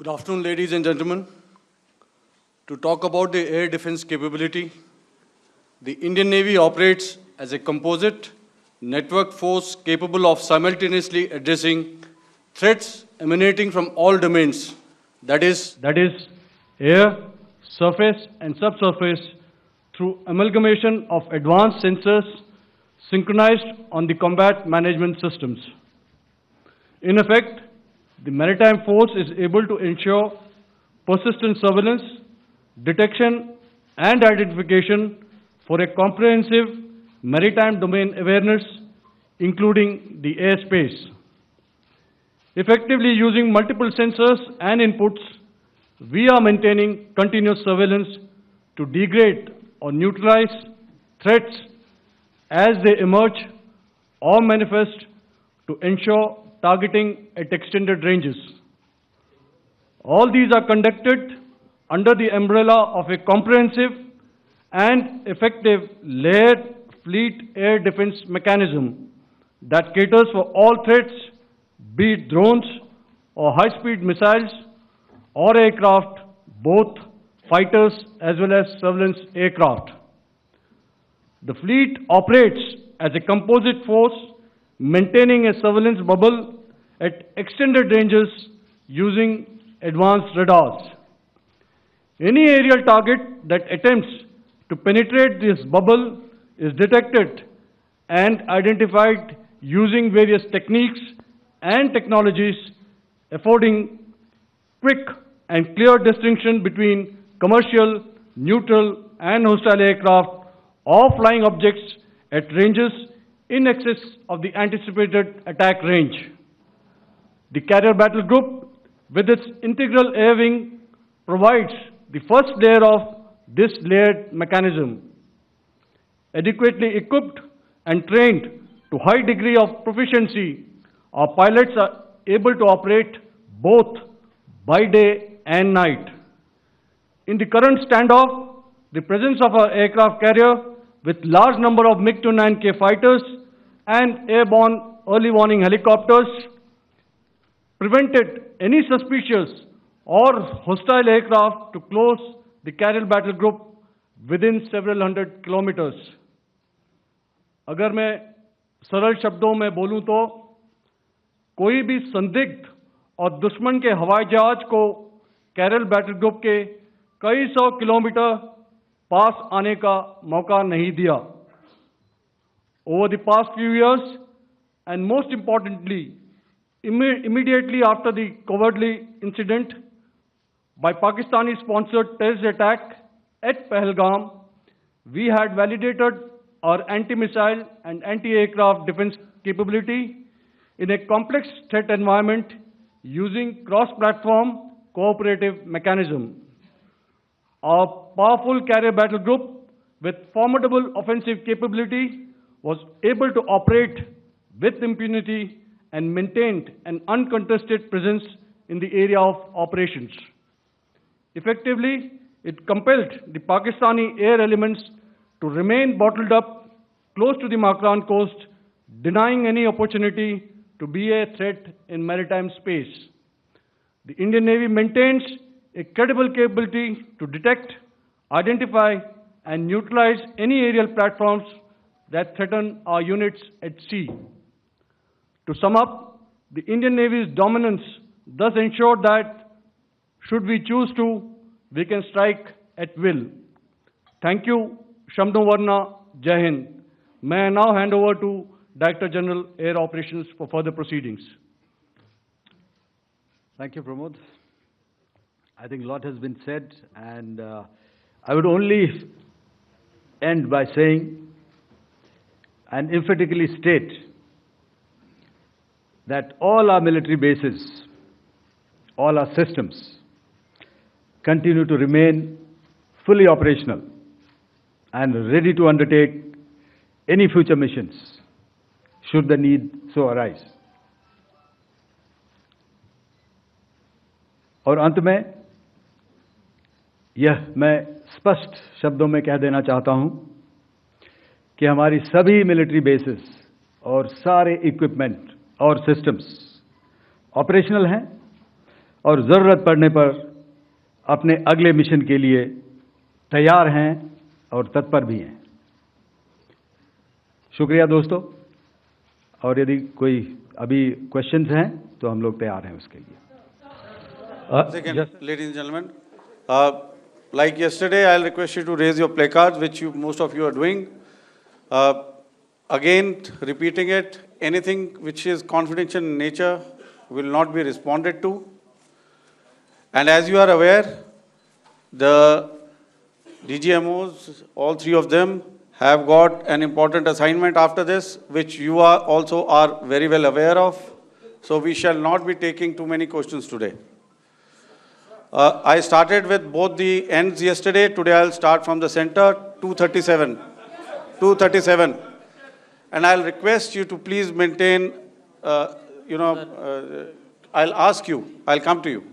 Good afternoon, ladies and gentlemen. To talk about the air defense capability, the Indian Navy operates as a composite network force capable of simultaneously addressing threats emanating from all domains, that is air, surface and subsurface, through amalgamation of advanced sensors synchronized on the combat management systems. In effect, the maritime force is able to ensure persistent surveillance, detection and identification for a comprehensive maritime domain awareness, including the airspace. Effectively using multiple sensors and inputs, we are maintaining continuous surveillance to degrade or neutralize threats as they emerge or manifest, to ensure targeting at extended ranges. All these are conducted under the umbrella of a comprehensive and effective layered fleet air defense mechanism that caters for all threats, be it drones or high-speed missiles or aircraft, both fighters as well as surveillance aircraft. The fleet operates as a composite force, maintaining a surveillance bubble at extended ranges using advanced radars. Any aerial target that attempts to penetrate this bubble is detected and identified using various techniques and technologies, affording quick and clear distinction between commercial, neutral and hostile aircraft or flying objects at ranges in excess of the anticipated attack range. The Carrier Battle Group, with its integral air wing, provides the first layer of this layered mechanism. Adequately equipped and trained to high degree of proficiency, our pilots are able to operate both by day and night. In the current standoff, the presence of our aircraft carrier with large number of MiG-29K fighters and airborne early warning helicopters prevented any suspicious or hostile aircraft to close the Carrier Battle Group within several hundred kilometers. अगर मैं सरल शब्दों में बोलूं तो कोई भी संदिग्ध और दुश्मन के हवाई जहाज को कैरल बैटल ग्रुप के कई सौ किलोमीटर पास आने का मौका नहीं दिया. Over the past few years, and most importantly, immediately after the cowardly incident by Pakistani-sponsored terrorist attack at Pahalgam, we had validated our anti-missile and anti-aircraft defense capability in a complex threat environment using cross-platform cooperative mechanism. Our powerful carrier battle group with formidable offensive capability was able to operate with impunity and maintained an uncontested presence in the area of operations. Effectively, it compelled the Pakistani air elements to remain bottled up close to the Makran coast, denying any opportunity to be a threat in maritime space. The Indian Navy maintains a credible capability to detect, identify, and neutralize any aerial platforms that threaten our units at sea. To sum up, the Indian Navy's dominance thus ensured that, should we choose to, we can strike at will. Thank you, Shamdho Varna, Jai Hind. May I now hand over to Director General Air Operations for further proceedings. Thank you, Pramod. I think a lot has been said, and I would only end by saying and emphatically state that all our military bases, all our systems continue to remain fully operational and ready to undertake any future missions should the need so arise. और अंत में यह मैं स्पष्ट शब्दों में कह देना चाहता हूं कि हमारी सभी मिलिट्री बेसेस और सारे इक्विपमेंट और सिस्टम्स ऑपरेशनल हैं और ज़रूरत पड़ने पर अपने अगले मिशन के लिए तैयार हैं और तत्पर भी हैं। शुक्रिया दोस्तों, और यदि कोई अभी क्वेश्चंस हैं तो हम लोग तैयार हैं उसके लिए। Second, ladies and gentlemen, like yesterday, I'll request you to raise your placards, which most of you are doing. Again, repeating it, anything which is confidential in nature will not be responded to. And as you are aware, the DGMOs, all three of them, have got an important assignment after this, which you are also very well aware of. So we shall not be taking too many questions today. I started with both the ends yesterday. Today I'll start from the center, 237. 237. And I'll request you to please maintain, I'll ask you, I'll come to you.